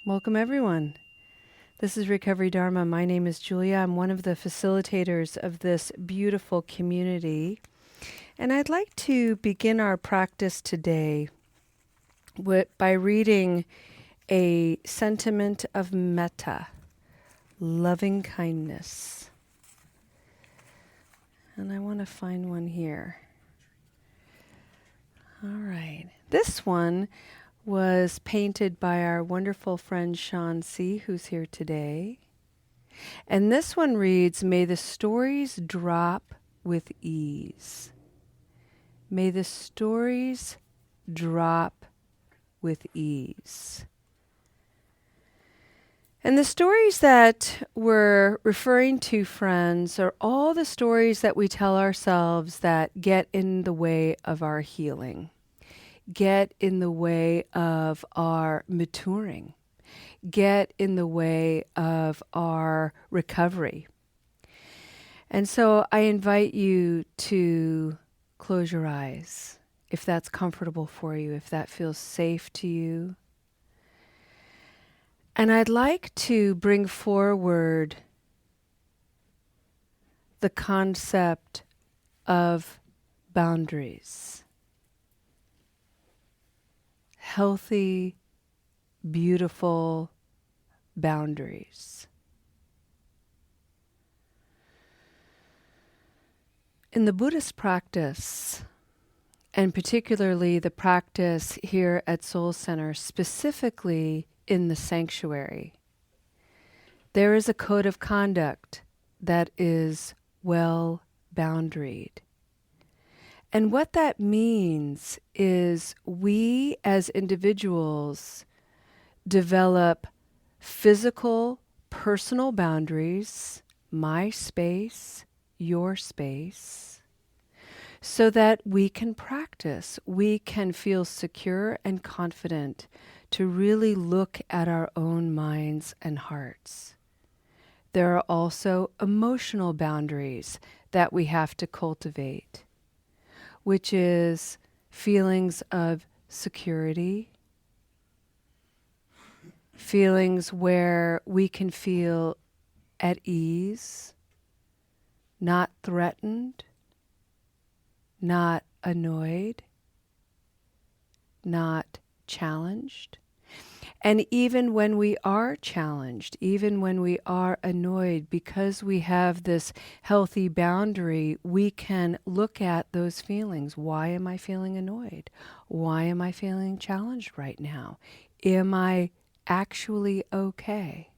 Welcome, everyone. This is Recovery Dharma. My name is Julia. I'm one of the facilitators of this beautiful community. And I'd like to begin our practice today by reading a sentiment of metta, loving kindness. And I want to find one here. All right. This one was painted by our wonderful friend Sean C., who's here today. And this one reads, "May the stories drop with ease. May the stories drop with ease." And the stories that we're referring to, friends, are all the stories that we tell ourselves that get in the way of our healing, get in the way of our maturing, get in the way of our recovery. And so I invite you to close your eyes if that's comfortable for you, if that feels safe to you. And I'd like to bring forward the concept of boundaries. Healthy, beautiful boundaries. In the Buddhist practice, and particularly the practice here at Soul Center, specifically in the sanctuary, there is a code of conduct that is well boundaried. And what that means is we as individuals develop physical, personal boundaries, my space, your space, so that we can practice, we can feel secure and confident to really look at our own minds and hearts. There are also emotional boundaries that we have to cultivate, which is feelings of security, feelings where we can feel at ease, not threatened, not annoyed, not challenged. And even when we are challenged, even when we are annoyed, because we have this healthy boundary, we can look at those feelings. Why am I feeling annoyed? Why am I feeling challenged right now? Am I actually okay?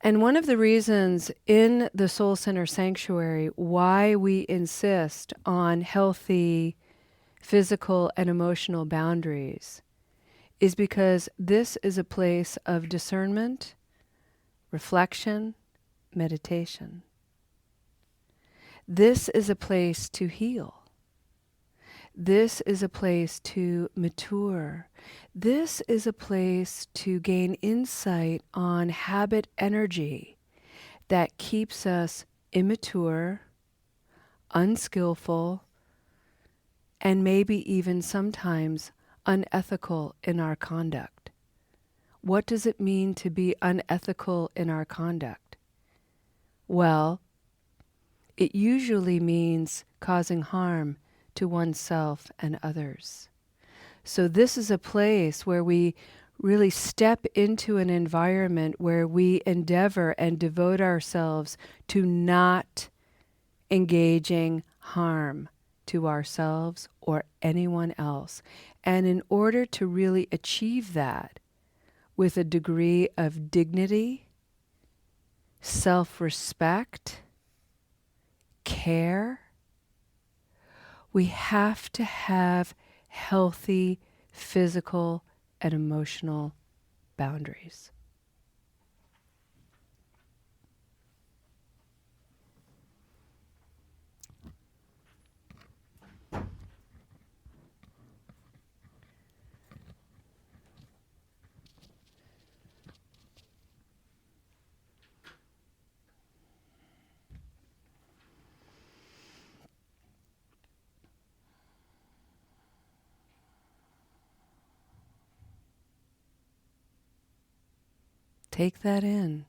And one of the reasons in the Soul Center Sanctuary why we insist on healthy physical and emotional boundaries is because this is a place of discernment, reflection, meditation. This is a place to heal. This is a place to mature. This is a place to gain insight on habit energy that keeps us immature, unskillful, and maybe even sometimes unethical in our conduct. What does it mean to be unethical in our conduct? Well, it usually means causing harm to oneself and others. So this is a place where we really step into an environment where we endeavor and devote ourselves to not engaging harm to ourselves or anyone else. And in order to really achieve that with a degree of dignity, self-respect, care, we have to have healthy physical and emotional boundaries. Take that in.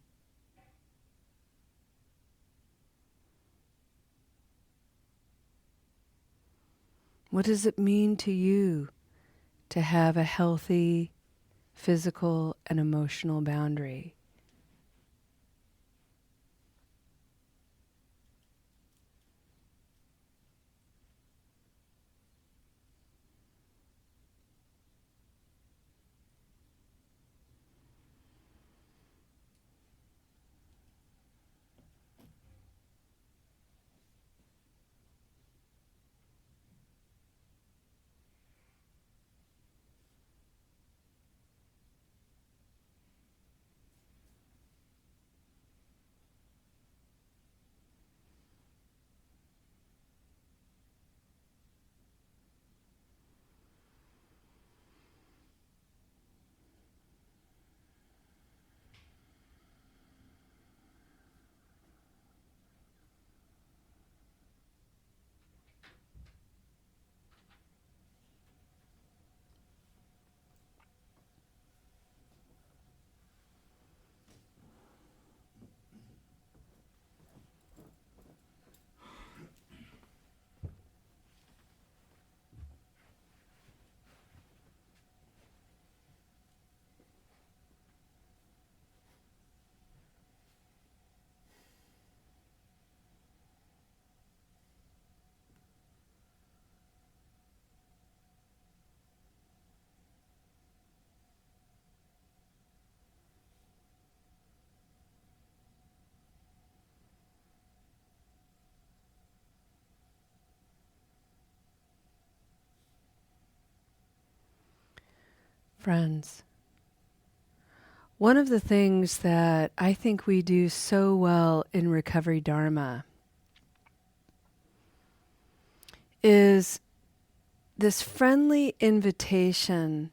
What does it mean to you to have a healthy physical and emotional boundary? Friends, one of the things that I think we do so well in Recovery Dharma is this friendly invitation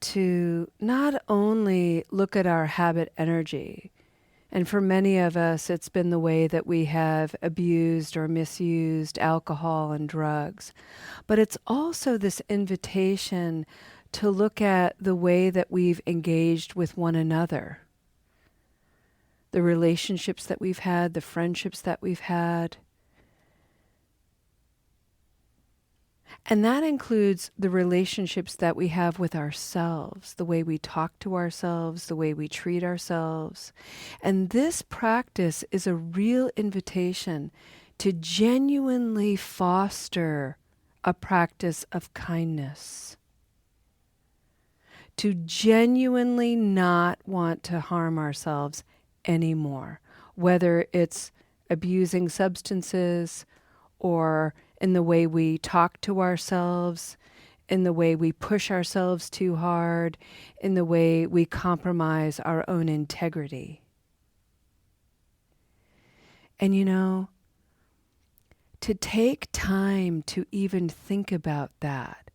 to not only look at our habit energy, and for many of us, it's been the way that we have abused or misused alcohol and drugs, but it's also this invitation to look at the way that we've engaged with one another, the relationships that we've had, the friendships that we've had. And that includes the relationships that we have with ourselves, the way we talk to ourselves, the way we treat ourselves. And this practice is a real invitation to genuinely foster a practice of kindness, to genuinely not want to harm ourselves anymore, whether it's abusing substances or in the way we talk to ourselves, in the way we push ourselves too hard, in the way we compromise our own integrity. And you know, to take time to even think about that,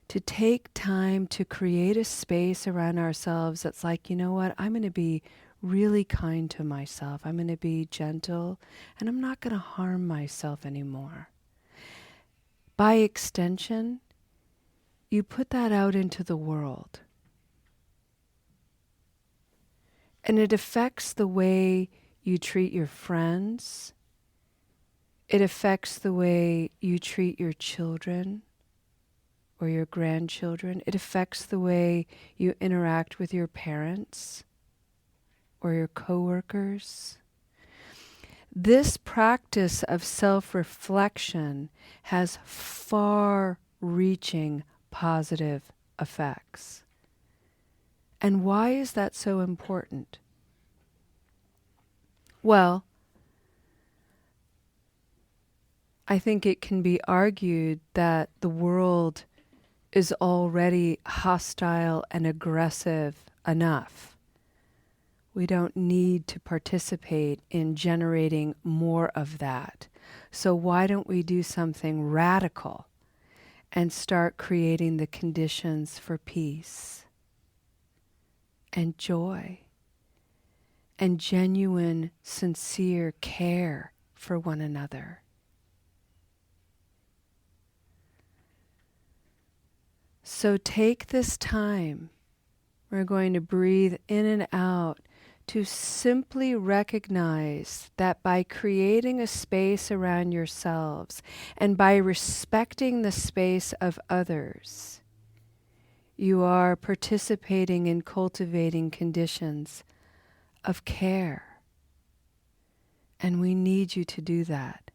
to take time to create a space around ourselves that's like, you know what, I'm going to be really kind to myself. I'm going to be gentle, and I'm not going to harm myself anymore. By extension, you put that out into the world. And it affects the way you treat your friends. It affects the way you treat your children or your grandchildren. It affects the way you interact with your parents or your coworkers. This practice of self-reflection has far-reaching positive effects. And why is that so important? Well, I think it can be argued that the world is already hostile and aggressive enough. We don't need to participate in generating more of that. So why don't we do something radical and start creating the conditions for peace and joy and genuine, sincere care for one another? So take this time. We're going to breathe in and out to simply recognize that by creating a space around yourselves and by respecting the space of others, you are participating in cultivating conditions of care. And we need you to do that.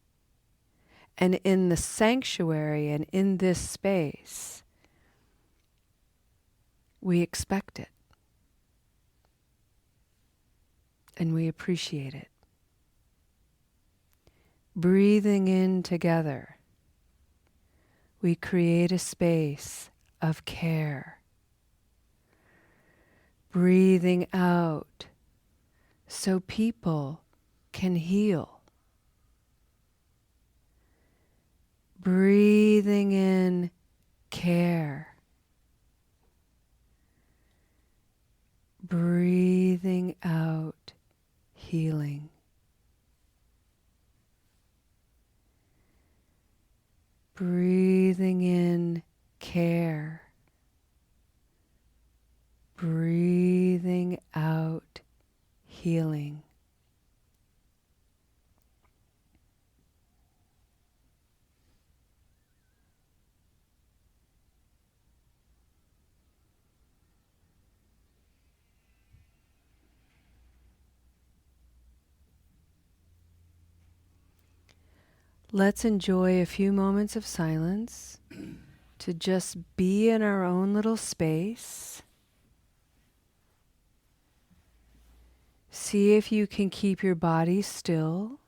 And in the sanctuary and in this space, we expect it. And we appreciate it. Breathing in together, we create a space of care. Breathing out so people can heal. Breathing in care. Breathing out healing. Breathing in care. Breathing out healing. Let's enjoy a few moments of silence to just be in our own little space. See if you can keep your body still.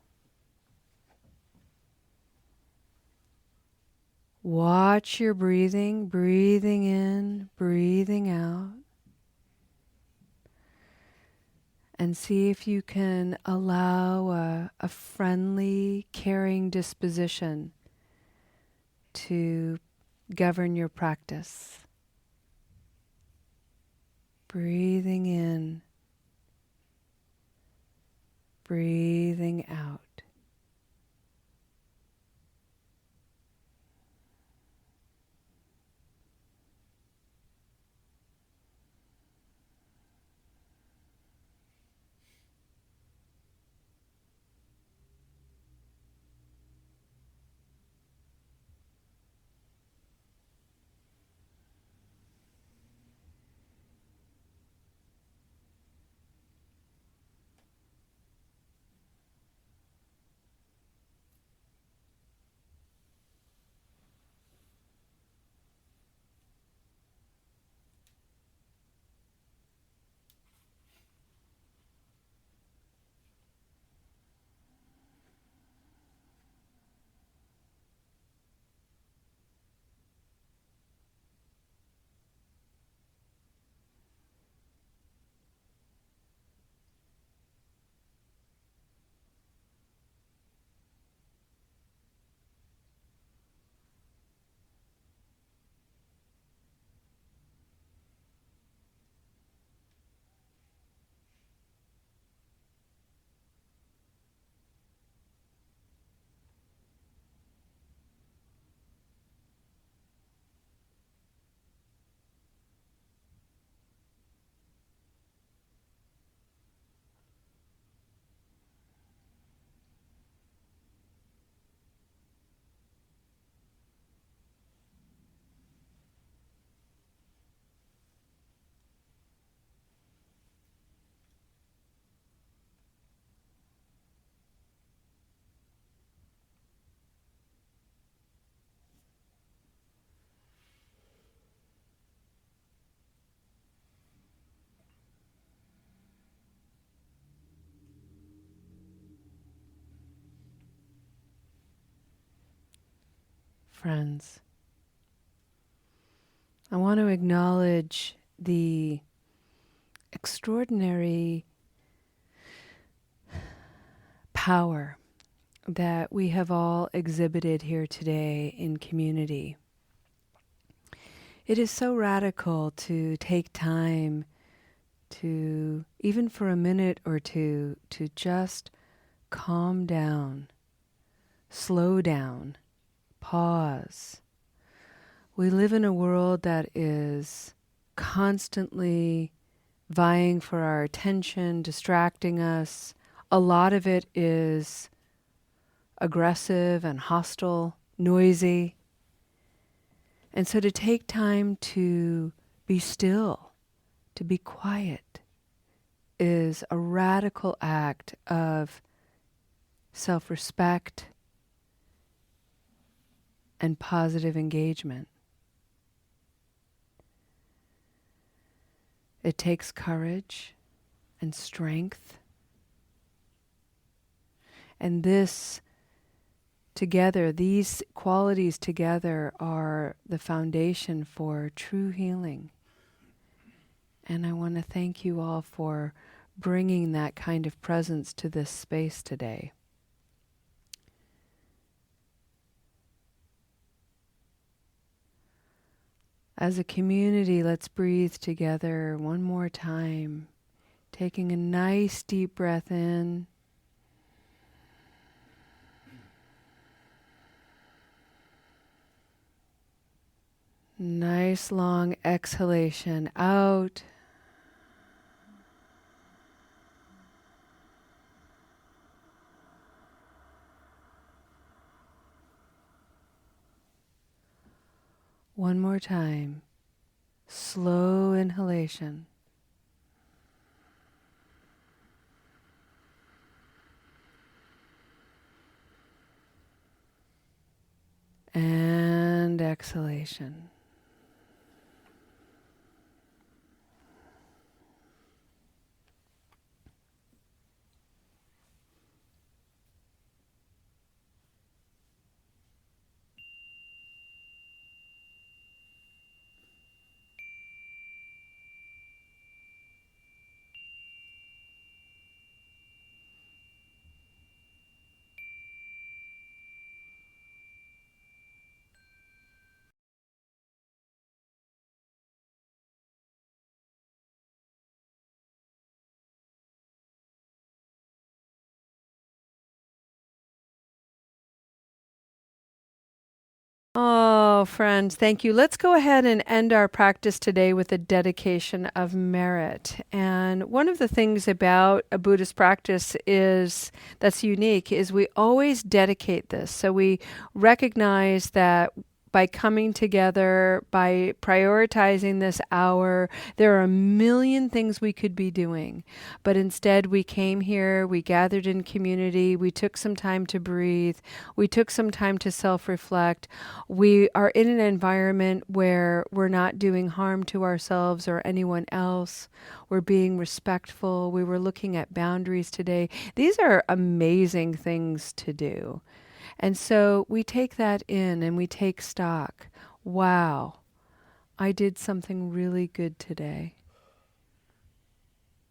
Watch your breathing, breathing in, breathing out. And see if you can allow a friendly, caring disposition to govern your practice. Breathing in, breathing out. Friends, I want to acknowledge the extraordinary power that we have all exhibited here today in community. It is so radical to take time to, even for a minute or two, to just calm down, slow down, pause. We live in a world that is constantly vying for our attention, distracting us. A lot of it is aggressive and hostile, noisy. And so to take time to be still, to be quiet, is a radical act of self-respect and positive engagement. It takes courage and strength. And this together, these qualities together are the foundation for true healing. And I want to thank you all for bringing that kind of presence to this space today. As a community, let's breathe together one more time, taking a nice deep breath in. Nice long exhalation out. One more time. Slow inhalation. And exhalation. Oh, friends, thank you. Let's go ahead and end our practice today with a dedication of merit. And one of the things about a Buddhist practice is that's unique is we always dedicate this. So we recognize that by coming together, by prioritizing this hour, there are a million things we could be doing. But instead, we came here, we gathered in community, we took some time to breathe, we took some time to self-reflect. We are in an environment where we're not doing harm to ourselves or anyone else. We're being respectful. We were looking at boundaries today. These are amazing things to do. And so we take that in and we take stock. Wow, I did something really good today.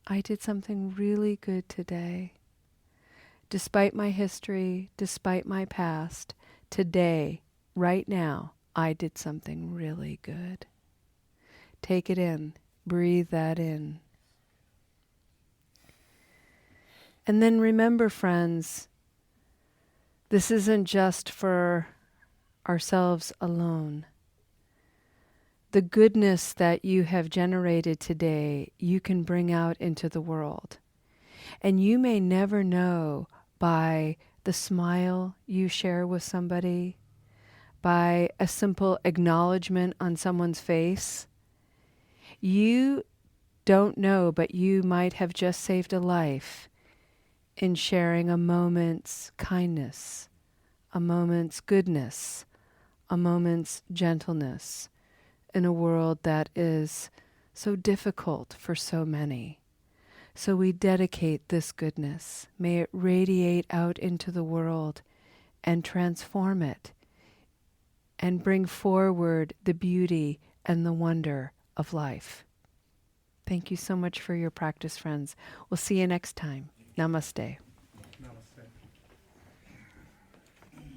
I did something really good today. Despite my history, despite my past, today, right now, I did something really good. Take it in. Breathe that in. And then remember, friends, this isn't just for ourselves alone. The goodness that you have generated today, you can bring out into the world. And you may never know by the smile you share with somebody, by a simple acknowledgement on someone's face. You don't know, but you might have just saved a life in sharing a moment's kindness, a moment's goodness, a moment's gentleness in a world that is so difficult for so many. So we dedicate this goodness. May it radiate out into the world and transform it and bring forward the beauty and the wonder of life. Thank you so much for your practice, friends. We'll see you next time. Namaste.